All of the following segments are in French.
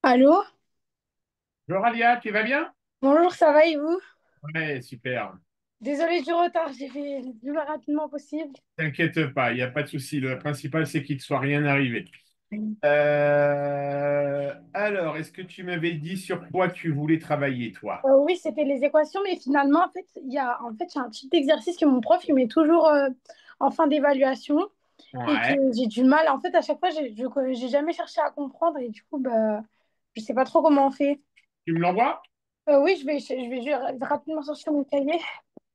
Allô? Bonjour Alia, tu vas bien? Bonjour, ça va et vous? Ouais, super. Désolée du retard, j'ai fait le plus rapidement possible. T'inquiète pas, il n'y a pas de souci. Le principal, c'est qu'il ne soit rien arrivé. Alors, est-ce que tu m'avais dit sur quoi tu voulais travailler, toi? Oui, c'était les équations, mais finalement, il y a un type d'exercice que mon prof il met toujours en fin d'évaluation et que Ouais. j'ai du mal. En fait, à chaque fois, j'ai jamais cherché à comprendre et du coup, bah, je sais pas trop comment on fait. Tu me l'envoies? Oui, je vais rapidement sortir mon cahier.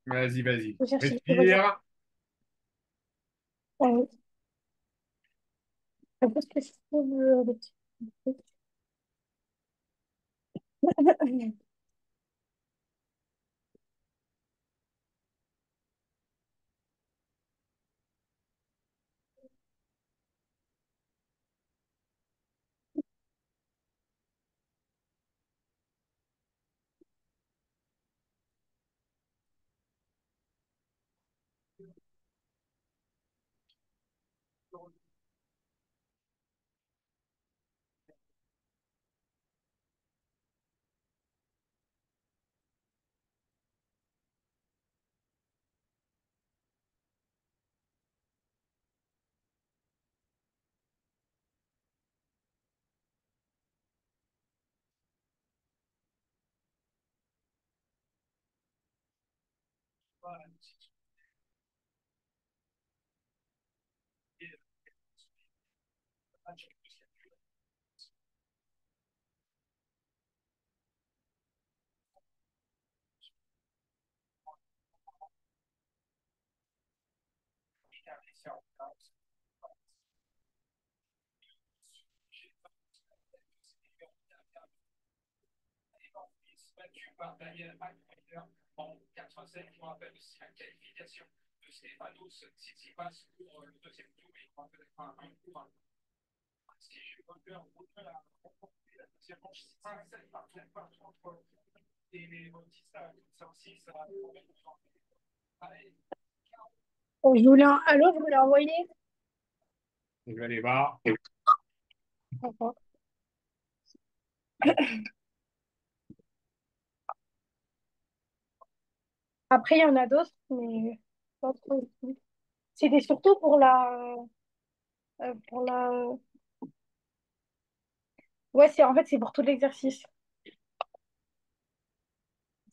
Vas-y, vas-y. Je vais chercher. Respire. Euh, Qu'est-ce que je trouve, le petit truc. Je voulais envoyer. Je vais aller voir. Après, il y en a d'autres, mais pas trop. C'était surtout pour la. Ouais, c'est pour tout l'exercice.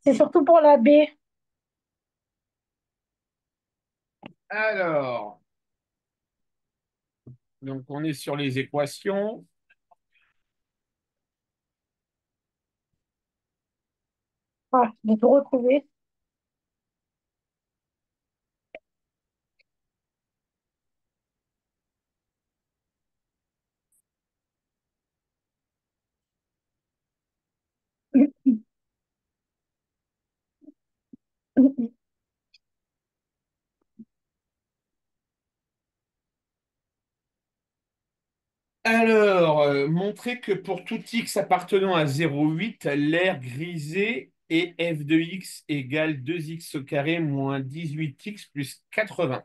C'est surtout pour la B. Alors, donc on est sur les équations. Ah, j'ai tout retrouvé. Alors, montrer que pour tout x appartenant à 0,8, l'aire grisée est f de x égale 2x au carré moins 18x plus 80.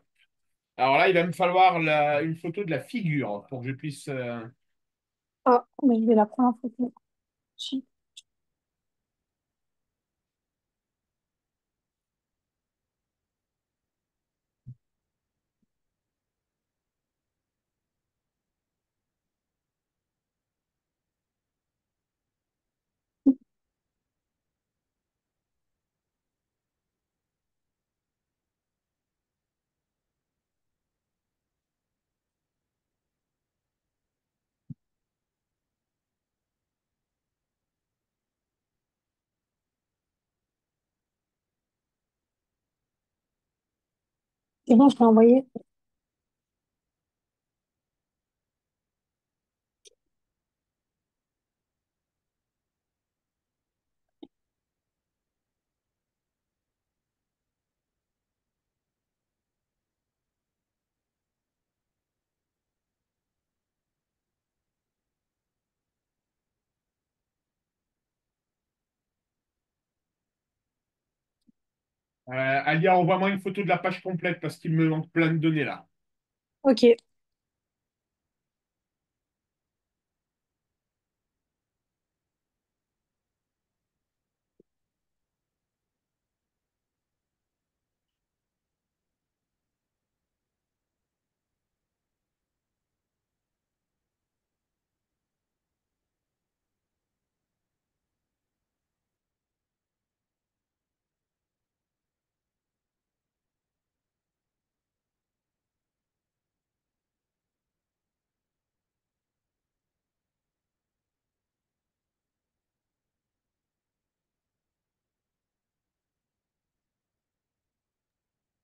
Alors là, il va me falloir une photo de la figure pour que je puisse... Ah, mais je vais la prendre en photo. Si. C'est bon, je t'ai envoyé. Alia, envoie-moi une photo de la page complète parce qu'il me manque plein de données là. Ok.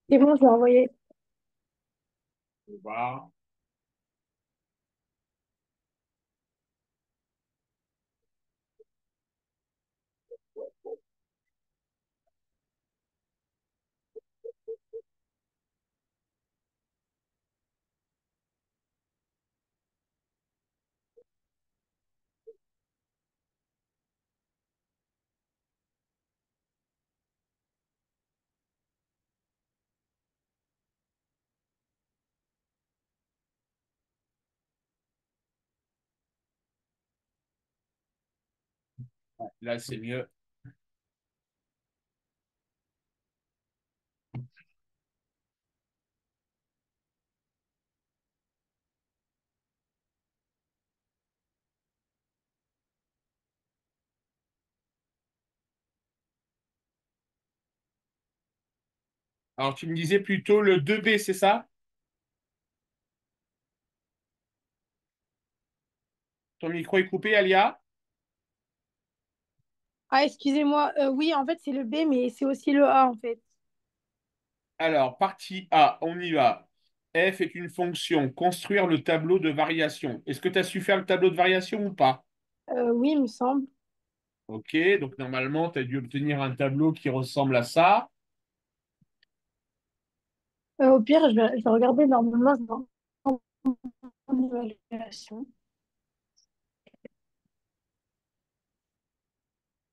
C'est bon, je l'ai envoyé. On va voir. Là, c'est mieux. Alors, tu me disais plutôt le 2B, c'est ça? Ton micro est coupé, Alia? Ah, excusez-moi. Oui, en fait, c'est le B, mais c'est aussi le A, en fait. Alors, partie A, on y va. F est une fonction. Construire le tableau de variation. Est-ce que tu as su faire le tableau de variation ou pas? Oui, il me semble. Ok, donc normalement, tu as dû obtenir un tableau qui ressemble à ça. Au pire, je vais regarder normalement dans mon évaluation.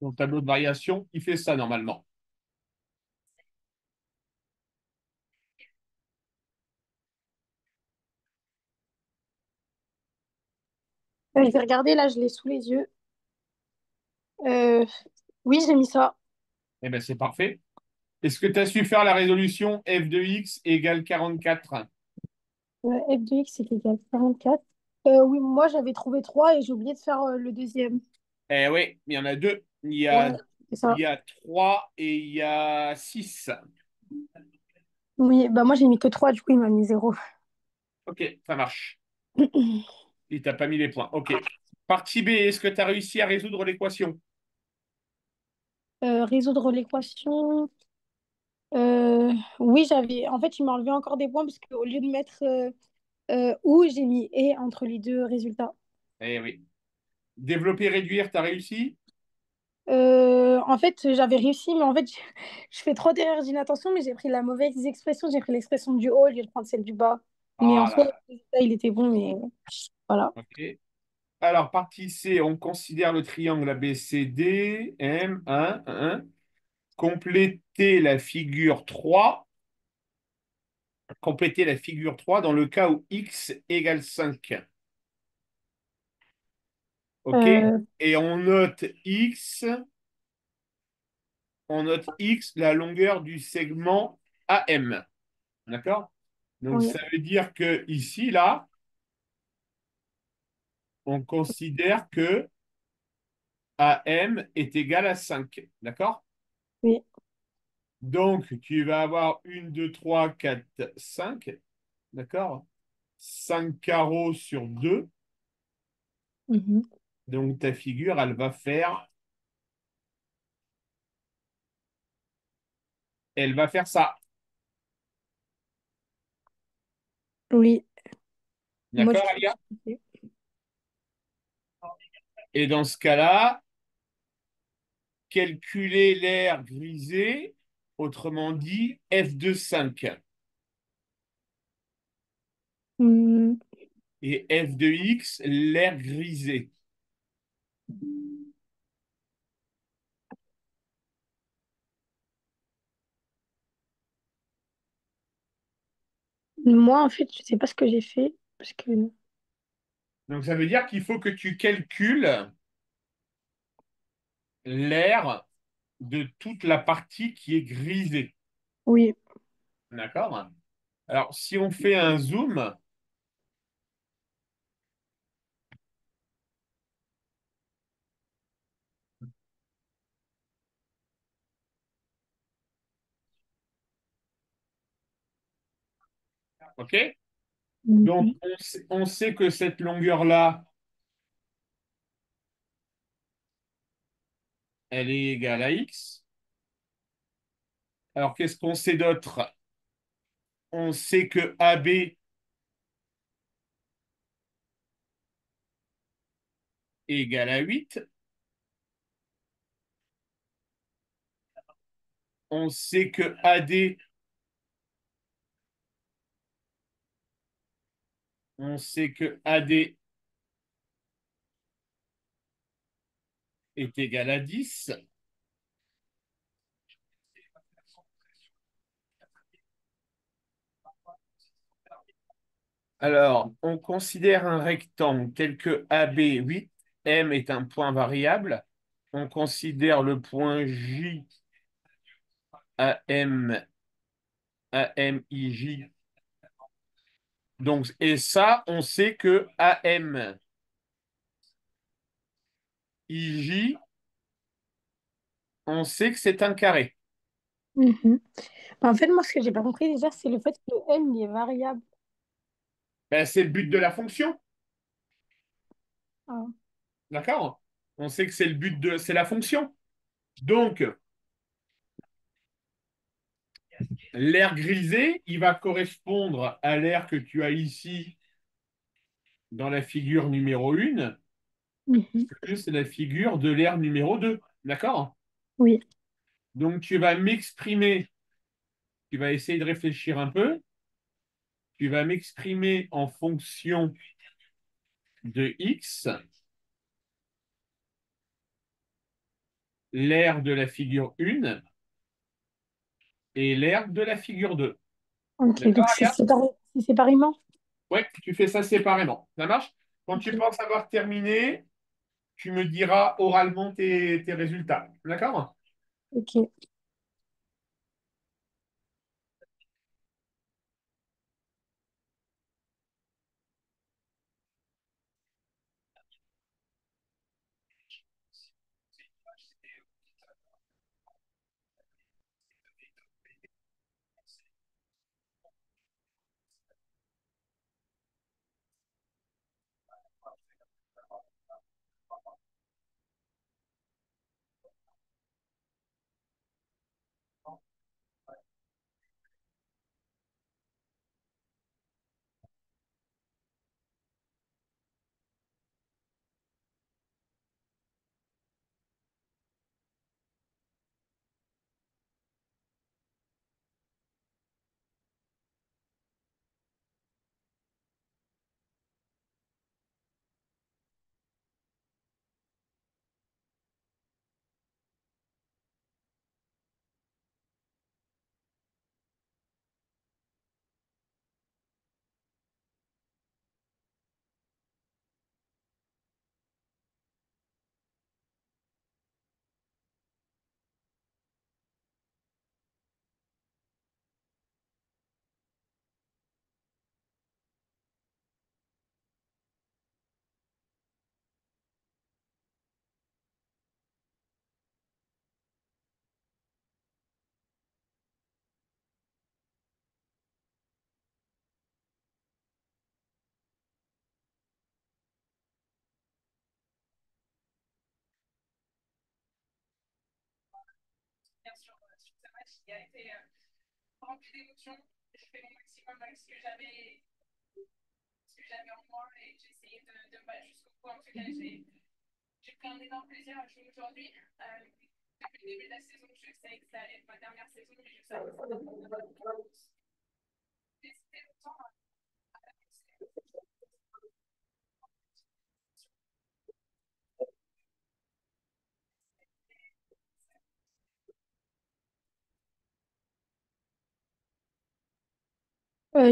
Ton tableau de variation, il fait ça normalement. Je vais regarder, là, je l'ai sous les yeux. Euh, oui, j'ai mis ça. Eh bien, c'est parfait. Est-ce que tu as su faire la résolution f de x égale 44? F de x est égal à 44. Oui, moi, j'avais trouvé 3 et j'ai oublié de faire le deuxième. Eh oui, il y en a deux. Ouais, c'est Il ça. y a 3 et il y a 6. Oui, bah moi, j'ai mis que 3 du coup, il m'a mis 0. Ok, ça marche. Il t'a pas mis les points. Ok. Partie B, est-ce que tu as réussi à résoudre l'équation? Résoudre l'équation. Oui, j'avais. En fait, il m'a enlevé encore des points parce qu'au lieu de mettre ou, j'ai mis et entre les deux résultats. Eh oui. Développer, réduire, tu as réussi? En fait, j'avais réussi, mais en fait, je fais trop d'erreurs d'inattention, mais j'ai pris la mauvaise expression. J'ai pris l'expression du haut au lieu de prendre celle du bas. Mais en Ah soi, là là. le résultat, il était bon, mais voilà. Ok. Alors, partie C, on considère le triangle ABCD, M1. Compléter la figure 3. Compléter la figure 3 dans le cas où x égale 5. OK? Euh, Et on note x, la longueur du segment AM. D'accord? Donc, oui, ça veut dire que ici, là, on considère que AM est égal à 5. D'accord? oui. Donc, tu vas avoir 1, 2, 3, 4, 5. D'accord? 5 carreaux sur 2. Mhm. Donc, ta figure, elle va faire ça. Oui, moi, D'accord, je Alia? trouve. Et dans ce cas-là, calculer l'air grisé, autrement dit, f de 5 Hmm. et f de x, l'air grisé. Moi, en fait, je sais pas ce que j'ai fait parce que Donc, ça veut dire qu'il faut que tu calcules l'air de toute la partie qui est grisée. oui, D'accord? Alors, si on fait un zoom, OK? Donc, Mhm. on sait que cette longueur-là, elle est égale à x. Alors, qu'est-ce qu'on sait d'autre? on sait que AB est égal à 8. On sait que AD, on sait que AD est égal à 10. Alors, on considère un rectangle tel que AB 8, M est un point variable. On considère le point J, AM, AMIJ. Donc, et ça, on sait que AM, IJ, on sait que c'est un carré. Mhm. En fait, moi, ce que j'ai pas compris déjà, c'est le fait que le M, il est variable. Ben, c'est le but de la fonction, Ah. d'accord? On sait que c'est le but de, c'est la fonction. Donc, l'air grisé, il va correspondre à l'air que tu as ici dans la figure numéro 1, Mhm. que c'est la figure de l'air numéro 2, d'accord? Oui, Donc, tu vas m'exprimer, tu vas essayer de réfléchir un peu, tu vas m'exprimer en fonction de x, l'air de la figure 1 et l'air de la figure 2. ok, D'accord, donc c'est Alia? séparé, c'est séparément. Ouais, tu fais ça séparément. Ça marche? Quand tu Ok, penses avoir terminé, tu me diras oralement tes résultats. D'accord? ok.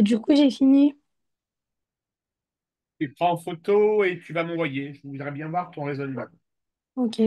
Du coup, j'ai fini. Tu prends en photo et tu vas m'envoyer. Je voudrais bien voir ton raisonnement. Ok.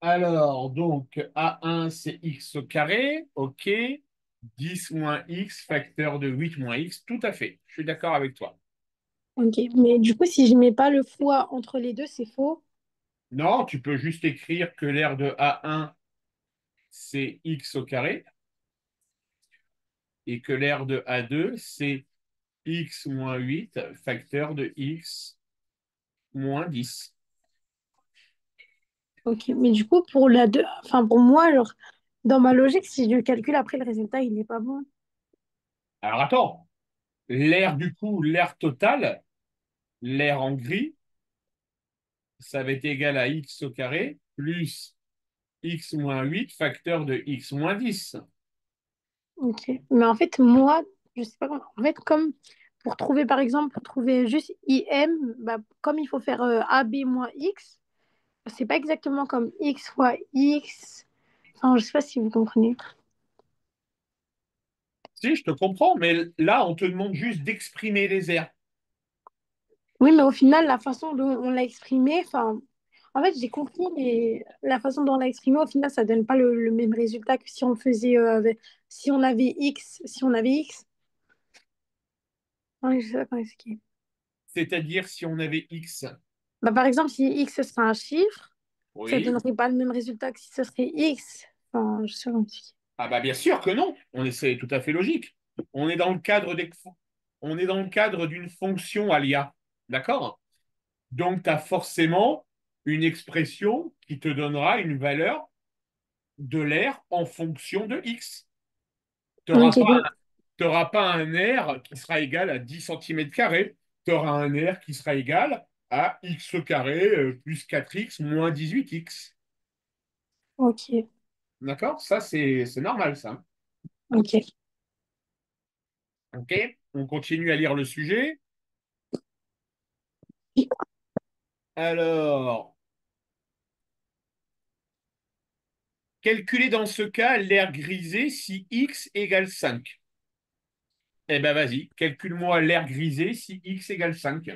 Alors, donc, A1, c'est x au carré. OK. 10 moins x, facteur de 8 moins x. Tout à fait. Je suis d'accord avec toi. Ok, mais du coup, si je mets pas le fois entre les deux, c'est faux. Non, tu peux juste écrire que l'aire de A1, c'est x au carré et que l'aire de A2, c'est x moins 8, facteur de x moins 10. Ok, mais du coup, pour la deux, enfin, pour moi, genre, dans ma logique, si je calcule après le résultat, il n'est pas bon. Alors attends, l'aire du coup, l'aire totale, l'aire en gris, ça va être égal à x au carré plus x moins 8, facteur de x moins 10. Ok, mais en fait, moi, je sais pas comment. En fait, comme pour trouver, par exemple, pour trouver juste IM, bah, comme il faut faire AB moins X, c'est pas exactement comme X fois X. Enfin, je sais pas si vous comprenez. Si, je te comprends, mais là, on te demande juste d'exprimer les aires. Oui, mais au final, la façon dont on l'a exprimé, enfin, en fait, j'ai compris, mais la façon dont on l'a exprimé, au final, ça donne pas le même résultat que si on faisait, si on avait X, si on avait X. Ouais, je sais pas comment expliquer. C'est-à-dire si on avait x. Bah, par exemple, si X, ce serait un chiffre, ça Oui. donnerait pas le même résultat que si ce serait X. Enfin, je sais pas comment expliquer. Ah bah bien sûr que non. C'est tout à fait logique. On est dans le cadre on est dans le cadre d'une fonction alia. D'accord? Donc, tu as forcément une expression qui te donnera une valeur de l'air en fonction de x. Tu n'auras Ok, pas, donc, t'auras pas un air qui sera égal à 10 cm carrés. Tu auras un air qui sera égal à x au carré plus 4x moins 18x. ok, D'accord? Ça, c'est normal, ça. ok. OK? On continue à lire le sujet. Alors, calculer dans ce cas l'air grisé si x égale 5. Eh ben vas-y, calcule-moi l'air grisé si x égale 5.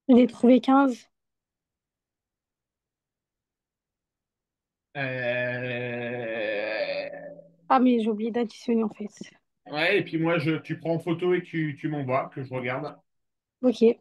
J'ai trouvé 15. Ah, mais j'ai oublié d'additionner en fait. Ouais, et puis moi, tu prends en photo et tu m'envoies, que je regarde. Ok.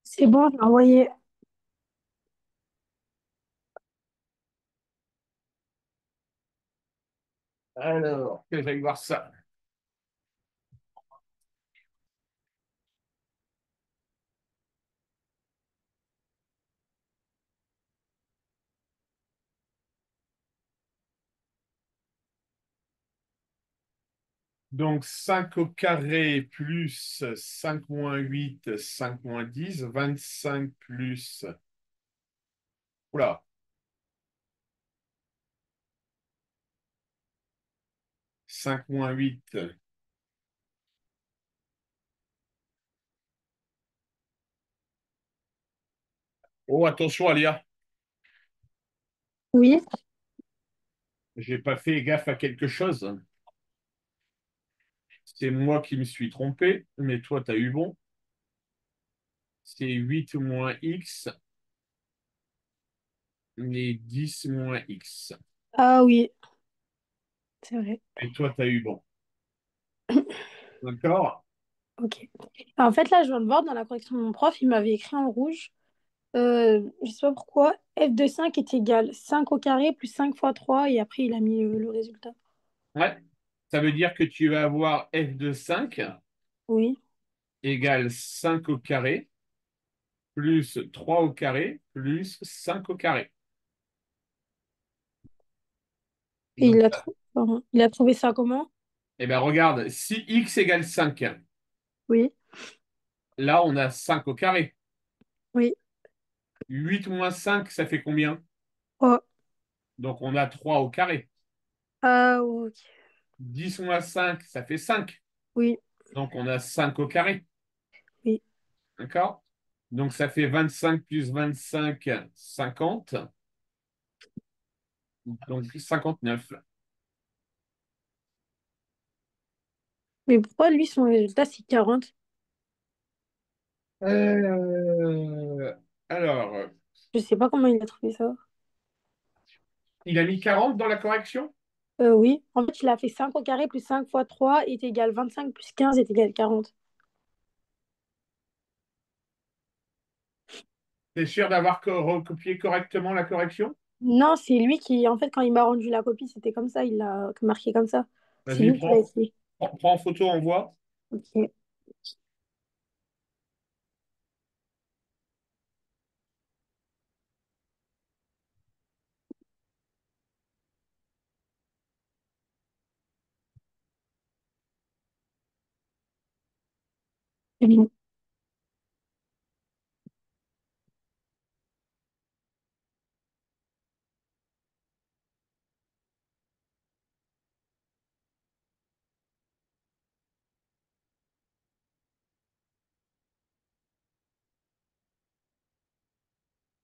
C'est bon, j'ai envoyé. Alors, que j'aille voir ça. Donc, 5 au carré plus 5 moins 8, 5 moins 10, 25 plus... Oula, 5 moins 8. Oh, attention, Alia. Oui. J'ai pas fait gaffe à quelque chose. C'est moi qui me suis trompé, mais toi, tu as eu bon. C'est 8 moins x, mais 10 moins x. Ah oui, c'est vrai. Et toi, tu as eu bon. D'accord? Ok. En fait, là, je viens de voir dans la correction de mon prof, il m'avait écrit en rouge. Je sais pas pourquoi. F de 5 est égal 5 au carré plus 5 fois 3 et après il a mis le résultat. Ouais. Ça veut dire que tu vas avoir f de 5 Oui. égale 5 au carré plus 3 au carré plus 5 au carré. Et Donc, il a trouvé ça comment? eh bien, regarde, si x égale 5, Oui. là, on a 5 au carré. Oui. 8 moins 5, ça fait combien? Oh. Donc, on a 3 au carré. Ah, ok. 10 moins 5, ça fait 5. Oui. Donc, on a 5 au carré. Oui. D'accord? Donc, ça fait 25 plus 25, 50. Donc, 59. Mais pourquoi lui, son résultat, c'est 40? Euh, alors, Je sais pas comment il a trouvé ça. il a mis 40 dans la correction? Oui. En fait, il a fait 5 au carré plus 5 fois 3 est égal 25 plus 15 est égal 40. T'es sûr d'avoir recopié correctement la correction? Non, c'est lui qui, en fait, quand il m'a rendu la copie, c'était comme ça, il l'a marqué comme ça. C'est Vas-y, lui qui l'a écrit. prends en photo, envoie. Ok.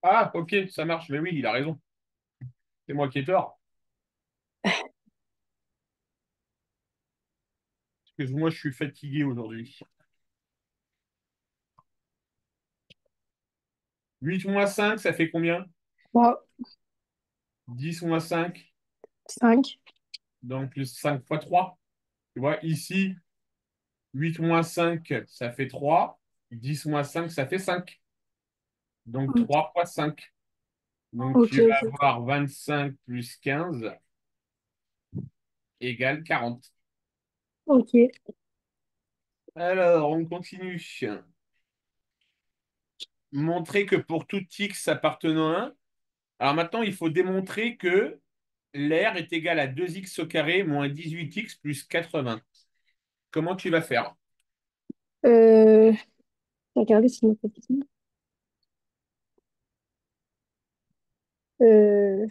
Ah, ok, ça marche. Mais oui, il a raison. C'est moi qui ai tort. Excuse-moi, je suis fatigué aujourd'hui. 8 moins 5, ça fait combien? Bon. 10 moins 5, 5. donc plus 5 fois 3. Tu vois, ici, 8 moins 5, ça fait 3. 10 moins 5, ça fait 5. Donc Ok, 3 fois 5. Donc ok. tu vas Ok. avoir 25 plus 15 égale 40. Ok. Alors, on continue. Montrer que pour tout x appartenant à 1. Alors maintenant, il faut démontrer que l'air est égal à 2x au carré moins 18x plus 80. Comment tu vas faire? Euh, regardez si c'est possible. Euh,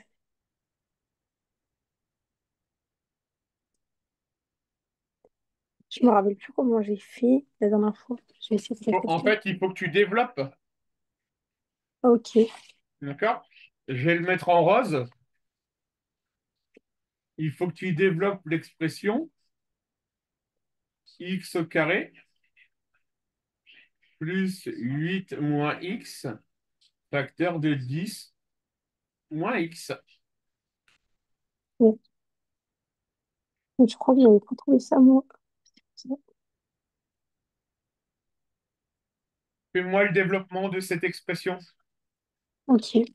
je me rappelle plus comment j'ai fait la dernière fois. Je vais essayer de En répéter. fait, il faut que tu développes. Ok. D'accord? Je vais le mettre en rose. Il faut que tu développes l'expression x au carré plus 8 moins x, facteur de 10 moins x. Bon. Je crois que j'avais pas trouvé ça moi. Fais-moi le développement de cette expression. Ok.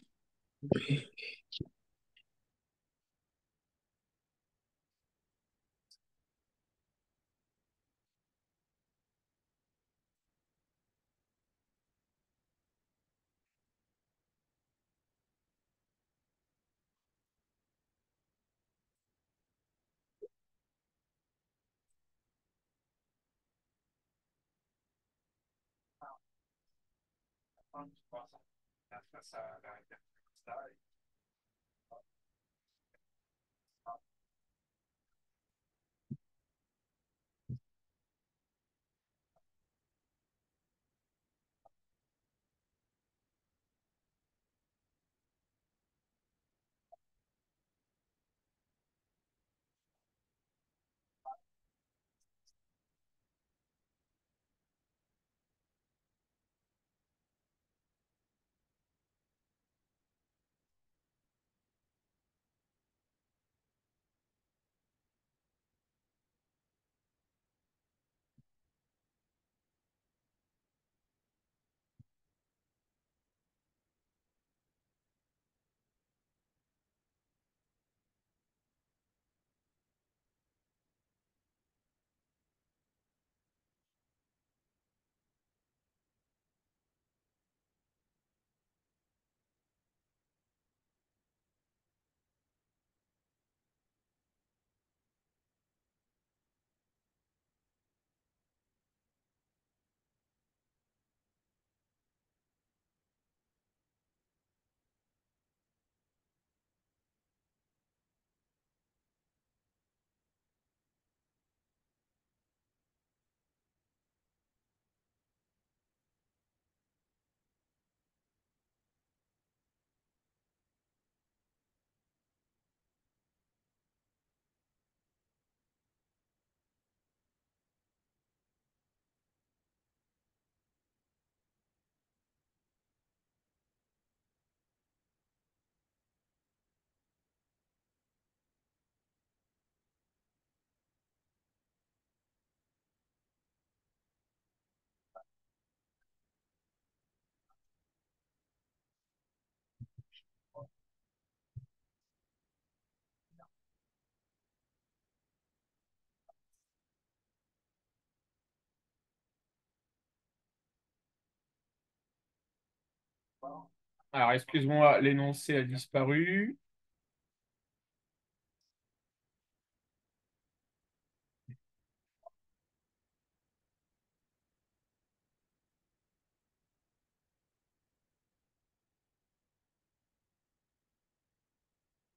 Alors, excuse-moi, l'énoncé a disparu.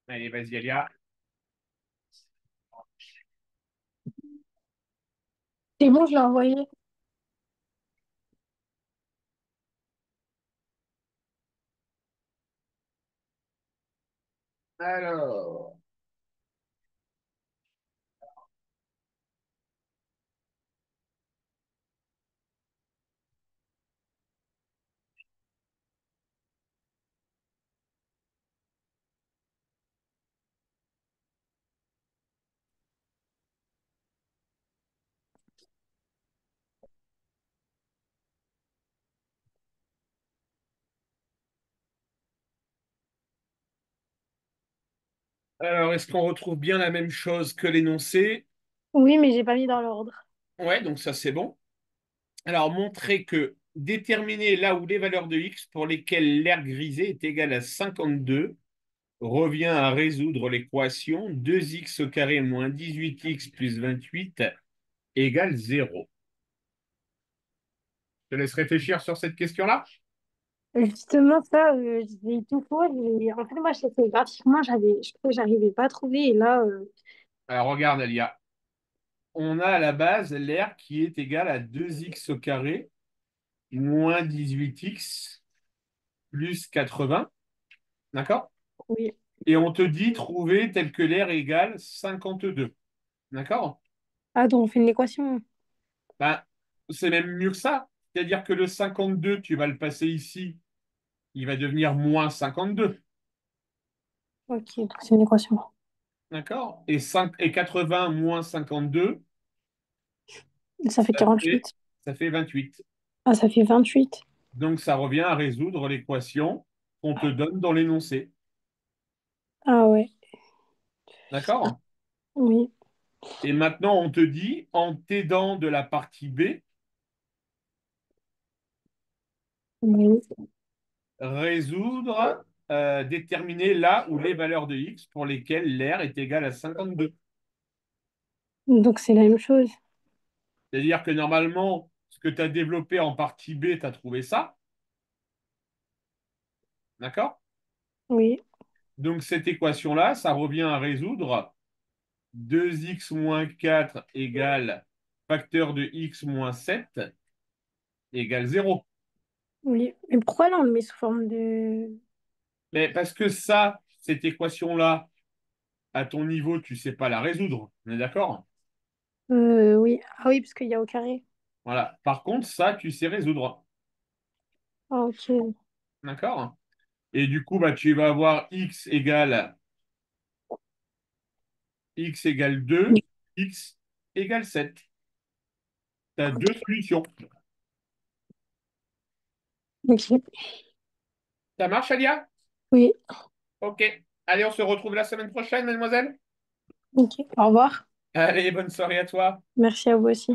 Allez, vas-y, Elia. C'est bon, je l'ai envoyé. Alors, Alors, est-ce qu'on retrouve bien la même chose que l'énoncé? Oui, mais j'ai pas mis dans l'ordre. Ouais, donc ça c'est bon. Alors, montrer que déterminer là où les valeurs de x pour lesquelles l'aire grisé est égal à 52 revient à résoudre l'équation 2x au carré moins 18x plus 28 égale 0. Je te laisse réfléchir sur cette question-là. Justement, ça, j'ai tout faux. En fait, moi, je sais que graphiquement, je crois que j'arrivais pas à trouver. Et là, Alors, regarde, Alia. On a à la base l'aire qui est égale à 2x au carré moins 18x plus 80. D'accord? oui. Et on te dit trouver tel que l'aire égale 52. D'accord? Ah, donc on fait une équation. Ben, c'est même mieux que ça. C'est-à-dire que le 52, tu vas le passer ici, il va devenir moins 52. Ok, donc c'est une équation. D'accord? Et 80 moins 52, Ça fait ça fait, 48. ça fait 28. Ah, ça fait 28. Donc, ça revient à résoudre l'équation qu'on te donne dans l'énoncé. Ah ouais, D'accord? oui. Et maintenant, on te dit, en t'aidant de la partie B, Oui. résoudre, déterminer là où les valeurs de x pour lesquelles l'aire est égale à 52. Donc c'est la même chose. C'est-à-dire que normalement, ce que tu as développé en partie B, tu as trouvé ça. D'accord? Oui, Donc cette équation-là, ça revient à résoudre 2x moins 4 égale facteur de x moins 7 égale 0. oui. Mais pourquoi là on le met sous forme de... Mais parce que ça, cette équation-là, à ton niveau, tu ne sais pas la résoudre. On est d'accord? Oui. Ah oui, parce qu'il y a au carré. Voilà. Par contre, ça, tu sais résoudre. Ah, ok. D'accord? Et du coup, bah, tu vas avoir x égale 2, x égale 7. Tu as deux solutions. Ok. Ça marche, Alia? Oui. Ok. Allez, on se retrouve la semaine prochaine, mademoiselle. Ok. Au revoir. Allez, bonne soirée à toi. Merci à vous aussi.